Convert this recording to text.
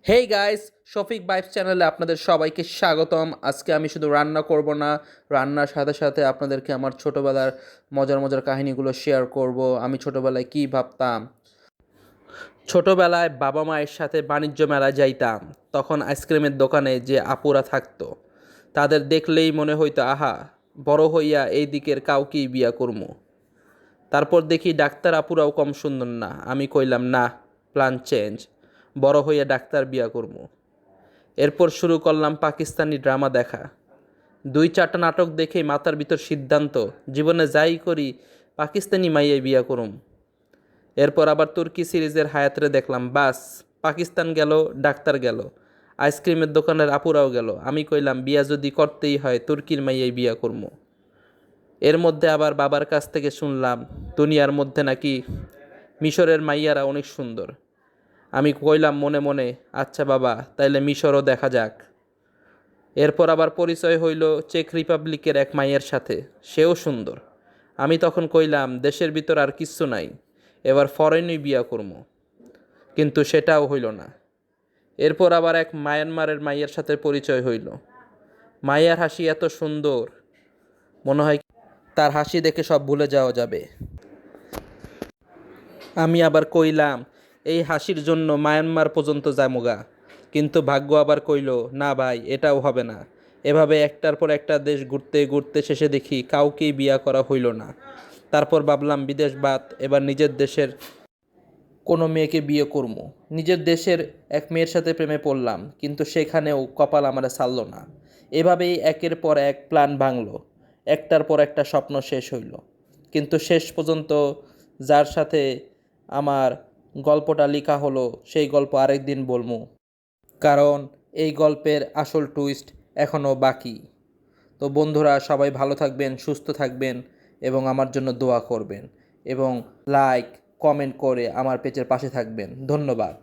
Hey guys, Shafiq vibe চ্যানেলে আপনাদের সবাইকে স্বাগতম। আজকে আমি শুধু রান্না করব না, রান্নার সাথে সাথে আপনাদেরকে আমার ছোটোবেলার মজার মজার কাহিনীগুলো শেয়ার করব। আমি ছোটোবেলায় কী ভাবতাম। ছোটোবেলায় বাবা মায়ের সাথে বাণিজ্য মেলায় যাইতাম। তখন আইসক্রিমের দোকানে যে আপুরা থাকতো, তাদের দেখলেই মনে হইতো আহা, বড় হইয়া এই দিকের কাউকেই বিয়া করমু। তারপর দেখি ডাক্তার আপুরাও কম সুন্দর না। আমি কইলাম না, প্ল্যান চেঞ্জ, বড় হইয়া ডাক্তার বিয়া করমু। এরপর শুরু করলাম পাকিস্তানি ড্রামা দেখা। 2-4টা নাটক দেখেই মাথার ভিতর সিদ্ধান্ত, জীবনে যাই করি পাকিস্তানি মাইয়াই বিয়া করুম। এরপর আবার তুর্কি সিরিজের হায়াতরে দেখলাম, বাস, পাকিস্তান গেল, ডাক্তার গেল, আইসক্রিমের দোকানের আপুরাও গেল। আমি কইলাম বিয়া যদি করতেই হয় তুর্কির মাইয়াই বিয়া করমু। এর মধ্যে আবার বাবার কাছ থেকে শুনলাম দুনিয়ার মধ্যে নাকি মিশরের মাইয়ারা অনেক সুন্দর। আমি কইলাম মনে মনে, আচ্ছা বাবা, তাইলে মিশরও দেখা যাক। এরপর আবার পরিচয় হইল চেক রিপাবলিকের এক মাইয়ের সাথে, সেও সুন্দর। আমি তখন কইলাম দেশের ভিতর আর কিচ্ছু নাই, এবার ফরেনই বিয়া করবো। কিন্তু সেটাও হইল না। এরপর আবার এক মায়ানমারের মাইয়ের সাথে পরিচয় হইল। মাইয়ার হাসি এত সুন্দর, মনে হয় তার হাসি দেখে সব ভুলে যাওয়া যাবে। আমি আবার কইলাম এই হাসির জন্য মায়ানমার পর্যন্ত যামুগা। কিন্তু ভাগ্য আবার কইল না ভাই, এটাও হবে না। এভাবে একটার পর একটা দেশ ঘুরতে ঘুরতে শেষে দেখি কাউকেই বিয়া করা হইল না। তারপর ভাবলাম বিদেশ বাদ, এবার নিজের দেশের কোনো মেয়েকে বিয়ে করবো। নিজের দেশের এক মেয়ের সাথে প্রেমে পড়লাম, কিন্তু সেখানেও কপাল আমারে ছাড়ল না। এভাবেই একের পর এক প্ল্যান ভাঙলো, একটার পর একটা স্বপ্ন শেষ হইল। কিন্তু শেষ পর্যন্ত যার সাথে আমার গল্পটা লেখা হলো, সেই গল্প আরেক দিন বলবো, কারণ এই গল্পের আসল টুইস্ট এখনও বাকি। তো বন্ধুরা, সবাই ভালো থাকবেন, সুস্থ থাকবেন এবং আমার জন্য দোয়া করবেন এবং লাইক কমেন্ট করে আমার পেজের পাশে থাকবেন। ধন্যবাদ।